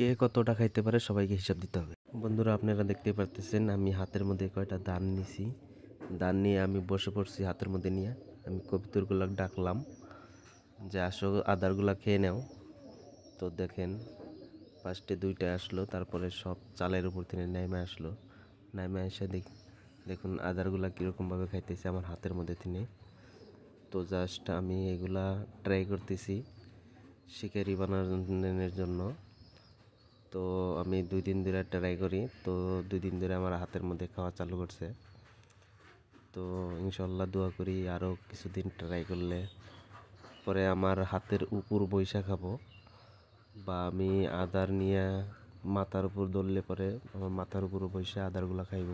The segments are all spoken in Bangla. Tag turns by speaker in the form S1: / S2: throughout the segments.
S1: কে কতটা খাইতে পারে সবাইকে হিসাব দিতে হবে। বন্ধুরা, আপনারা দেখতে পারতেছেন আমি হাতের মধ্যে কয়টা দান নিছি। দান নিয়ে আমি বসে পড়ছি হাতের মধ্যে নিয়ে। আমি কবুতরগুলো ডাকলাম যে আসো, আদারগুলা খেয়ে নাও। তো দেখেন, ফার্স্টে দুইটা আসলো, তারপরে সব চালের উপর থেকে নেমে আসলো। নেমে এসে দেখুন আদারগুলা কীরকমভাবে খাইতেছে আমার হাতের মধ্যে থেকে। তো জাস্ট আমি এগুলা ট্রাই করতেছি শিকারি বানানোর জন্য। তো আমি 2 দিন ধরে ট্রাই করি, তো 2 দিন ধরে আমার হাতের মধ্যে খাওয়া চালু করছে। তো ইনশাল্লাহ দোয়া করি আরও কিছুদিন ট্রাই করলে পরে আমার হাতের উপর বৈশা খাবো, বা আমি আদার নিয়ে মাথার উপর ধরলে পরে আমার মাথার উপর বৈশা আদারগুলো খাইব।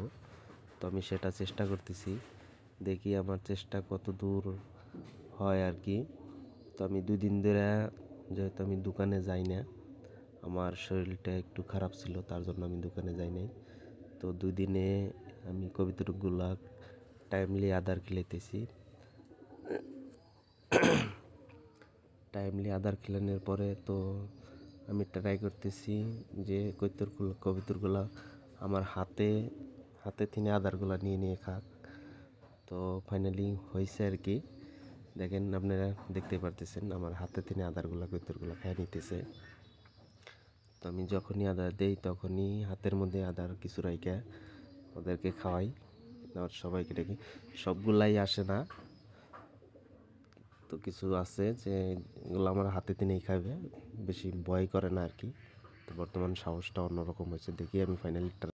S1: তো আমি সেটা চেষ্টা করতেছি, দেখি আমার চেষ্টা কত দূর হয় আর কি। তো আমি 2 দিন ধরে, যেহেতু আমি দোকানে যাই না, আমার শরীরটা একটু খারাপ ছিল, তার জন্য আমি দোকানে যাই নাই। তো 2 দিনে আমি কবিতরগুলা টাইমলি আদার খিলাইতেছি। টাইমলি আদার খিলানোর পরে তো আমি ট্রাই করতেছি যে কবিতরগুলা আমার হাতে থেকে আদারগুলা নিয়ে নিয়ে খাক। তো ফাইনালি হয়েছে আর কি। দেখেন, আপনারা দেখতে পারতেছেন আমার হাতে থেকে আদারগুলা কবিতরগুলা খাই নিতেছে। তো আমি যখনই আদার দেই তখনই হাতের মধ্যে আদার কিছু রাইখা ওদেরকে খাওয়াই। আর সবাইকে ডেকে, সবগুলাই আসে না, তো কিছু আছে যে এগুলো আমার হাতে তিনেই খাবে, বেশি ভয় করে না আর কি। তো বর্তমান সাহসটা অন্যরকম হয়েছে, দেখি আমি ফাইনালি